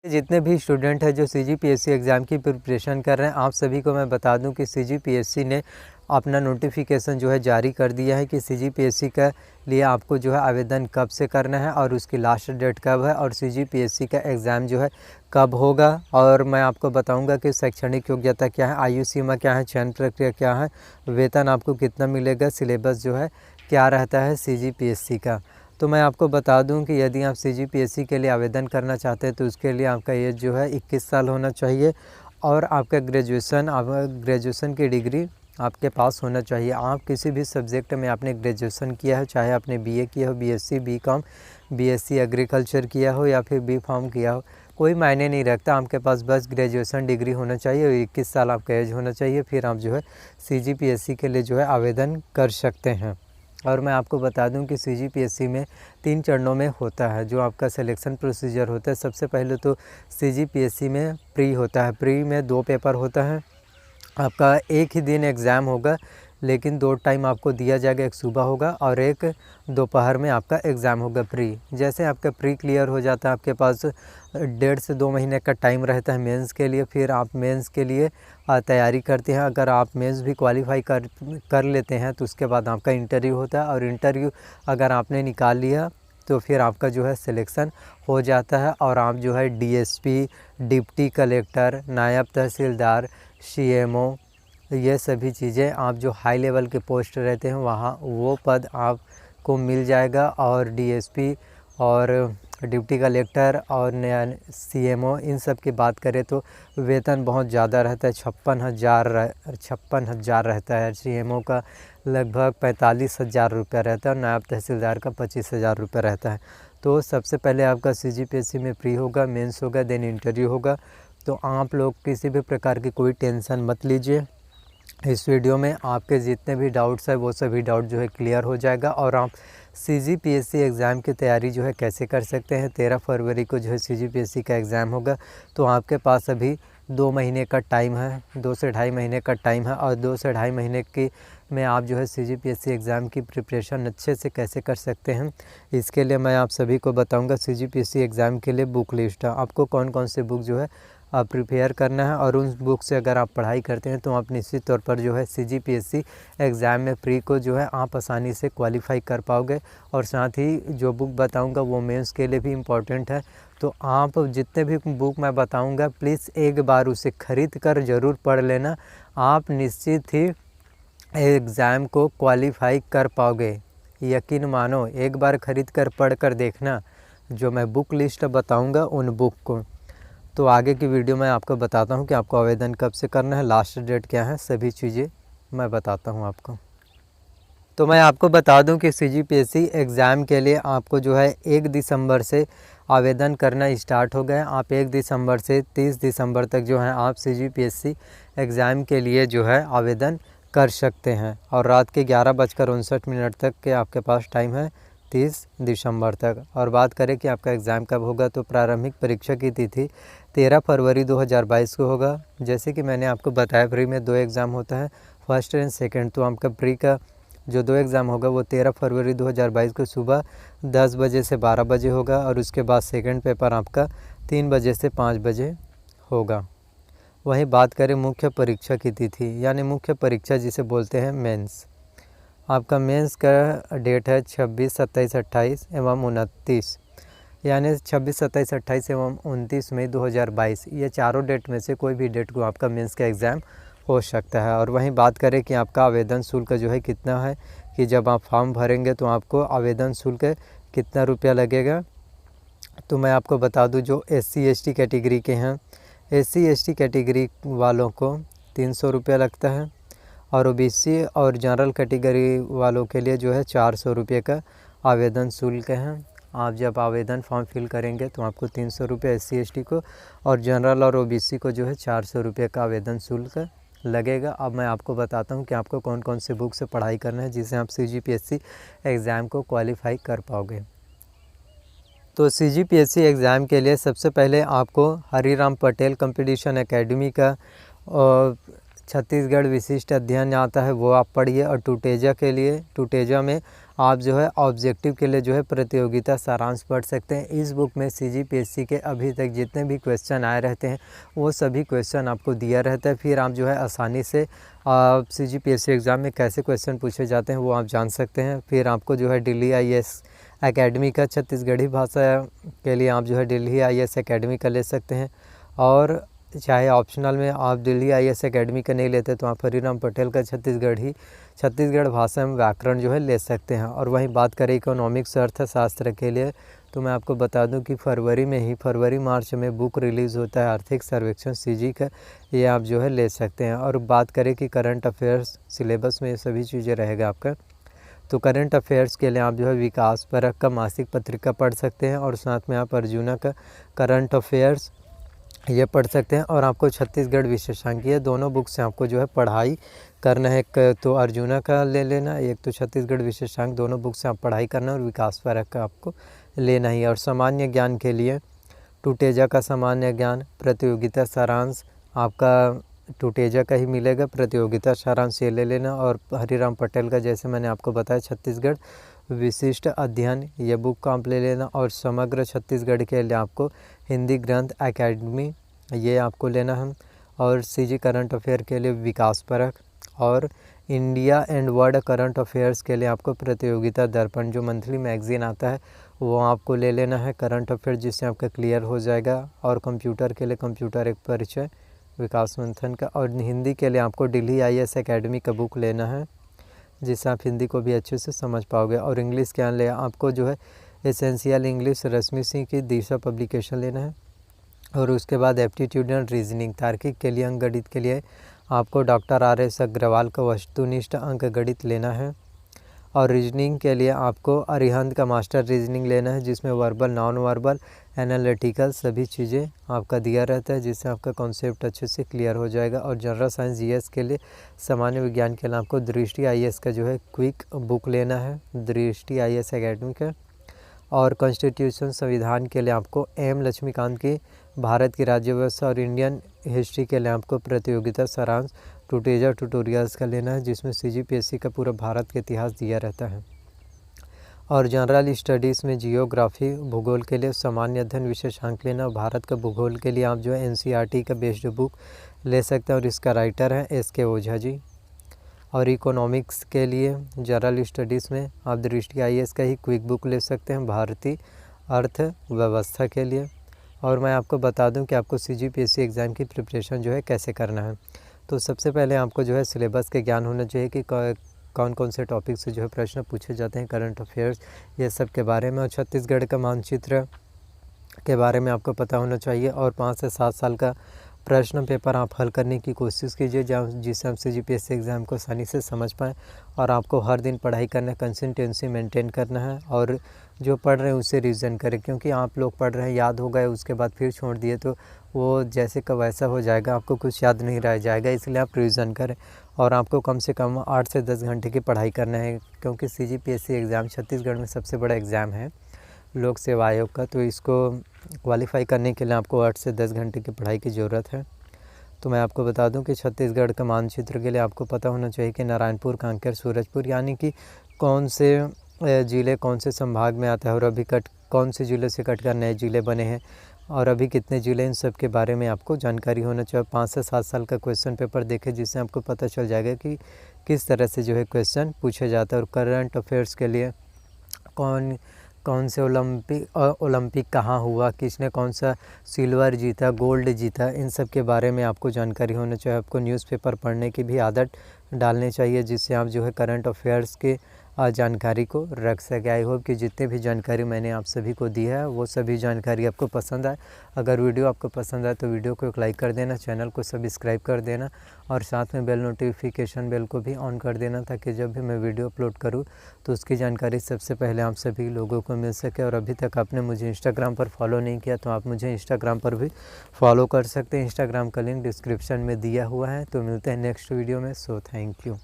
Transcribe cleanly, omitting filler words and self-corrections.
जितने भी स्टूडेंट हैं जो सीजीपीएससी एग्ज़ाम की प्रिपरेशन कर रहे हैं, आप सभी को मैं बता दूं कि सीजीपीएससी ने अपना नोटिफिकेशन जो है जारी कर दिया है कि सीजीपीएससी का लिए आपको जो है आवेदन कब से करना है और उसकी लास्ट डेट कब है और सीजीपीएससी का एग्ज़ाम जो है कब होगा। और मैं आपको बताऊंगा कि शैक्षणिक योग्यता क्या है, आयु सीमा क्या है, चयन प्रक्रिया क्या है, वेतन आपको कितना मिलेगा, सिलेबस जो है क्या रहता है सीजीपीएससी का। तो मैं आपको बता दूं कि यदि आप सीजीपीएससी के लिए आवेदन करना चाहते हैं तो उसके लिए आपका एज जो है 21 साल होना चाहिए और आपका ग्रेजुएशन की डिग्री आपके पास होना चाहिए। आप किसी भी सब्जेक्ट में आपने ग्रेजुएशन किया है, चाहे आपने बीए किया हो, बीएससी, बीकॉम, बीएससी एग्रीकल्चर किया हो या फिर बीफार्म किया हो, कोई मायने नहीं रखता। आपके पास बस ग्रेजुएशन डिग्री होना चाहिए और 21 साल आपका एज होना चाहिए, फिर आप जो है सीजीपीएससी के लिए जो है आवेदन कर सकते हैं। और मैं आपको बता दूं कि सीजीपीएससी में 3 चरणों में होता है जो आपका सिलेक्शन प्रोसीजर होता है। सबसे पहले तो सीजीपीएससी में प्री होता है। प्री में 2 पेपर होता है। आपका एक ही दिन एग्ज़ाम होगा, लेकिन 2 टाइम आपको दिया जाएगा, एक सुबह होगा और एक दोपहर में आपका एग्ज़ाम होगा प्री। जैसे आपका प्री क्लियर हो जाता है, आपके पास 1.5 से 2 महीने का टाइम रहता है मेंस के लिए। फिर आप मेंस के लिए तैयारी करते हैं। अगर आप मेंस भी क्वालिफाई कर लेते हैं तो उसके बाद आपका इंटरव्यू होता है और इंटरव्यू अगर आपने निकाल लिया तो फिर आपका जो है सिलेक्शन हो जाता है और आप जो है डीएसपी, डिप्टी कलेक्टर, नायब तहसीलदार, सीएमओ, ये सभी चीज़ें आप जो हाई लेवल के पोस्ट रहते हैं वहाँ वो पद आपको मिल जाएगा। और डीएसपी और डिप्टी कलेक्टर और सीएमओ इन सब की बात करें तो वेतन बहुत ज़्यादा रहता है, 56,000 रहता है। सीएमओ का लगभग 45,000 रुपये रहता है और नायब तहसीलदार का 25,000 रुपये रहता है। तो सबसे पहले आपका सीजीपीएससी में प्री होगा, मेंस होगा, देन इंटरव्यू होगा। तो आप लोग किसी भी प्रकार की कोई टेंशन मत लीजिए। इस वीडियो में आपके जितने भी डाउट्स हैं वो सभी डाउट जो है क्लियर हो जाएगा और आप सीजीपीएससी एग्ज़ाम की तैयारी जो है कैसे कर सकते हैं। 13 फरवरी को जो है सीजीपीएससी का एग्ज़ाम होगा, तो आपके पास अभी 2 महीने का टाइम है, 2 से ढाई महीने का टाइम है और 2 से ढाई महीने की में आप जो है सीजीपीएससी एग्ज़ाम की प्रिपरेशन अच्छे से कैसे कर सकते हैं, इसके लिए मैं आप सभी को बताऊंगा। सीजीपीएससी एग्ज़ाम के लिए बुक लिस्ट है, आपको कौन कौन से बुक जो है प्रिपेयर करना है और उन बुक से अगर आप पढ़ाई करते हैं तो आप निश्चित तौर पर जो है सीजीपीएससी एग्ज़ाम में प्री को जो है आप आसानी से क्वालिफाई कर पाओगे। और साथ ही जो बुक बताऊंगा वो मेंस के लिए भी इम्पॉर्टेंट है। तो आप जितने भी बुक मैं बताऊंगा प्लीज़ एक बार उसे ख़रीद कर ज़रूर पढ़ लेना, आप निश्चित ही एग्ज़ाम को क्वालिफाई कर पाओगे। यकीन मानो, एक बार ख़रीद कर पढ़ कर देखना जो मैं बुक लिस्ट बताऊँगा उन बुक को। तो आगे की वीडियो में आपको बताता हूँ कि आपको आवेदन कब से करना है, लास्ट डेट क्या है, सभी चीज़ें मैं बताता हूँ आपको। तो मैं आपको बता दूं कि सीजीपीएससी एग्ज़ाम के लिए आपको जो है 1 दिसंबर से आवेदन करना स्टार्ट हो गया। आप 1 दिसंबर से 30 दिसंबर तक जो है आप सीजीपीएससी एग्ज़ाम के लिए जो है आवेदन कर सकते हैं और रात के 11:59 तक के आपके पास टाइम है 30 दिसंबर तक। और बात करें कि आपका एग्ज़ाम कब होगा, तो प्रारंभिक परीक्षा की तिथि 13 फरवरी 2022 को होगा। जैसे कि मैंने आपको बताया प्री में 2 एग्ज़ाम होता है, फर्स्ट एंड सेकेंड। तो आपका प्री का जो 2 एग्ज़ाम होगा वो 13 फरवरी 2022 को सुबह 10 बजे से 12 बजे होगा और उसके बाद सेकंड पेपर आपका 3 बजे से 5 बजे होगा। वहीं बात करें मुख्य परीक्षा की तिथि, यानी मुख्य परीक्षा जिसे बोलते हैं मेंस, आपका मेंस का डेट है 26, 27, 28 एवं 29, यानी 26, 27, 28 एवं 29 मई 2022। ये चारों डेट में से कोई भी डेट को आपका मेंस का एग्ज़ाम हो सकता है। और वहीं बात करें कि आपका आवेदन शुल्क जो है कितना है, कि जब आप फॉर्म भरेंगे तो आपको आवेदन शुल्क कितना रुपया लगेगा, तो मैं आपको बता दूं जो SC ST कैटेगरी के हैं, SC ST कैटेगरी वालों को 300 रुपया लगता है और OBC और जनरल कैटेगरी वालों के लिए जो है 400 रुपये का आवेदन शुल्क है। आप जब आवेदन फॉर्म फिल करेंगे तो आपको 300 रुपये SC ST को और जनरल और OBC को जो है 400 रुपये का आवेदन शुल्क लगेगा। अब मैं आपको बताता हूं कि आपको कौन कौन से बुक से पढ़ाई करना है जिससे आप सीजीपीएससी एग्ज़ाम को क्वालिफाई कर पाओगे। तो सीजीपीएससी एग्ज़ाम के लिए सबसे पहले आपको हरिराम पटेल कंपटीशन एकेडमी का और छत्तीसगढ़ विशिष्ट अध्ययन आता है वो आप पढ़िए। और टूटेजा के लिए, टूटेजा में आप जो है ऑब्जेक्टिव के लिए जो है प्रतियोगिता सारांश पढ़ सकते हैं। इस बुक में CGPSC के अभी तक जितने भी क्वेश्चन आए रहते हैं वो सभी क्वेश्चन आपको दिया रहता है। फिर आप जो है आसानी से CGPSC एग्ज़ाम में कैसे क्वेश्चन पूछे जाते हैं वो आप जान सकते हैं। फिर आपको जो है दिल्ली IAS एकेडमी का छत्तीसगढ़ी भाषा के लिए आप जो है दिल्ली IAS एकेडमी का ले सकते हैं। और चाहे ऑप्शनल में आप दिल्ली IAS एकेडमी का नहीं लेते तो आप हरिराम पटेल का छत्तीसगढ़ भाषा में व्याकरण जो है ले सकते हैं। और वहीं बात करें इकोनॉमिक्स अर्थशास्त्र के लिए तो मैं आपको बता दूं कि फरवरी मार्च में बुक रिलीज़ होता है आर्थिक सर्वेक्षण CG का, ये आप जो है ले सकते हैं। और बात करें कि करंट अफेयर्स सिलेबस में ये सभी चीज़ें रहेगा आपका, तो करंट अफेयर्स के लिए आप जो है विकास परक का मासिक पत्रिका पढ़ सकते हैं और साथ में आप अर्जुना का करंट अफेयर्स ये पढ़ सकते हैं। और आपको छत्तीसगढ़ विशेषांक ये दोनों बुक से आपको जो है पढ़ाई करना है। एक तो अर्जुना का ले लेना, एक तो छत्तीसगढ़ विशेषांक, दोनों बुक से आप पढ़ाई करना और विकास परक का आपको लेना ही। और सामान्य ज्ञान के लिए टूटेजा का सामान्य ज्ञान, प्रतियोगिता सारांश आपका टूटेजा का ही मिलेगा, प्रतियोगिता सारांश ये ले लेना। और हरिराम पटेल का जैसे मैंने आपको बताया छत्तीसगढ़ विशिष्ट अध्ययन ये बुक का आप ले लेना। और समग्र छत्तीसगढ़ के लिए आपको हिंदी ग्रंथ एकेडमी ये आपको लेना है। और CG करंट अफेयर के लिए विकास परक, और India and world current affairs के लिए आपको प्रतियोगिता दर्पण जो मंथली मैगजीन आता है वो आपको ले लेना है करंट अफेयर, जिससे आपका क्लियर हो जाएगा। और कंप्यूटर के लिए कंप्यूटर एक परिचय विकास मंथन का। और हिंदी के लिए आपको दिल्ली IAS एकेडमी का बुक लेना है जिससे आप हिंदी को भी अच्छे से समझ पाओगे। और इंग्लिश के लिए आपको जो है एसेंशियल इंग्लिश रश्मि सिंह की दिशा पब्लिकेशन लेना है। और उसके बाद एप्टीट्यूड एंड रीजनिंग तार्किक के लिए अंक गणित के लिए आपको डॉक्टर RS अग्रवाल का वस्तुनिष्ठ अंक गणित लेना है। और रीजनिंग के लिए आपको अरिहंत का मास्टर रीजनिंग लेना है जिसमें वर्बल नॉन वर्बल एनालिटिकल सभी चीज़ें आपका दिया रहता है, जिससे आपका कॉन्सेप्ट अच्छे से क्लियर हो जाएगा। और जनरल साइंस GS के लिए सामान्य विज्ञान के लिए आपको दृष्टि IAS का जो है क्विक बुक लेना है, दृष्टि IAS एकेडमी का। और कॉन्स्टिट्यूशन संविधान के लिए आपको M लक्ष्मीकांत की भारत की राज्य व्यवस्था, और इंडियन हिस्ट्री के लिए आपको प्रतियोगिता सारांश टूटेजा ट्यूटोरियल्स का लेना है जिसमें CGPSC का पूरा भारत का इतिहास दिया रहता है। और जनरल स्टडीज़ में जियोग्राफी भूगोल के लिए सामान्य अध्ययन विशेषांक लेना। भारत का भूगोल के लिए आप जो है NCERT का बेस्ड बुक ले सकते हैं और इसका राइटर है SK ओझा जी। और इकोनॉमिक्स के लिए जनरल स्टडीज़ में आप दृष्टि IAS का ही क्विक बुक ले सकते हैं भारतीय अर्थव्यवस्था के लिए। और मैं आपको बता दूं कि आपको CGPSC एग्ज़ाम की प्रिपरेशन जो है कैसे करना है। तो सबसे पहले आपको जो है सिलेबस के ज्ञान होना चाहिए कि कौन कौन से टॉपिक से जो है प्रश्न पूछे जाते हैं, करंट अफेयर्स ये सब के बारे में। और छत्तीसगढ़ का मानचित्र के बारे में आपको पता होना चाहिए। और 5 से 7 साल का प्रश्न पेपर आप हल करने की कोशिश कीजिए जिससे हम CGPSC एग्ज़ाम को आसानी से समझ पाएँ। और आपको हर दिन पढ़ाई करना है, कंसिस्टेंसी मेंटेन करना है और जो पढ़ रहे हैं उससे रिवीजन करें, क्योंकि आप लोग पढ़ रहे हैं याद हो गए उसके बाद फिर छोड़ दिए तो वो जैसे का वैसा हो जाएगा, आपको कुछ याद नहीं रह जाएगा। इसलिए आप रिवीजन करें और आपको कम से कम 8 से 10 घंटे की पढ़ाई करना है, क्योंकि CGPSC एग्ज़ाम छत्तीसगढ़ में सबसे बड़ा एग्ज़ाम है लोक सेवा आयोग का। तो इसको क्वालिफाई करने के लिए आपको 8 से 10 घंटे की पढ़ाई की ज़रूरत है। तो मैं आपको बता दूं कि छत्तीसगढ़ का मानचित्र के लिए आपको पता होना चाहिए कि नारायणपुर, कांकेर, सूरजपुर यानी कि कौन से ज़िले कौन से संभाग में आता है और अभी कौन से ज़िले से कटकर नए ज़िले बने हैं और अभी कितने ज़िले, इन सब के बारे में आपको जानकारी होना चाहिए। 5 से 7 साल का क्वेश्चन पेपर देखें जिससे आपको पता चल जाएगा कि किस तरह से जो है क्वेश्चन पूछे जाता है। और करंट अफेयर्स के लिए कौन से ओलंपिक कहाँ हुआ, किसने कौन सा सिल्वर जीता, गोल्ड जीता, इन सब के बारे में आपको जानकारी होना चाहिए। आपको न्यूज़पेपर पढ़ने की भी आदत डालनी चाहिए जिससे आप जो है करंट अफेयर्स के जानकारी को रख सके। आई होप कि जितने भी जानकारी मैंने आप सभी को दी है वो सभी जानकारी आपको पसंद आए। अगर वीडियो आपको पसंद आए तो वीडियो को एक लाइक कर देना, चैनल को सब्सक्राइब कर देना और साथ में बेल नोटिफिकेशन बेल को भी ऑन कर देना ताकि जब भी मैं वीडियो अपलोड करूं तो उसकी जानकारी सबसे पहले आप सभी लोगों को मिल सके। और अभी तक आपने मुझे इंस्टाग्राम पर फॉलो नहीं किया तो आप मुझे इंस्टाग्राम पर भी फॉलो कर सकते हैं। इंस्टाग्राम का लिंक डिस्क्रिप्शन में दिया हुआ है। तो मिलते हैं नेक्स्ट वीडियो में। So thank you.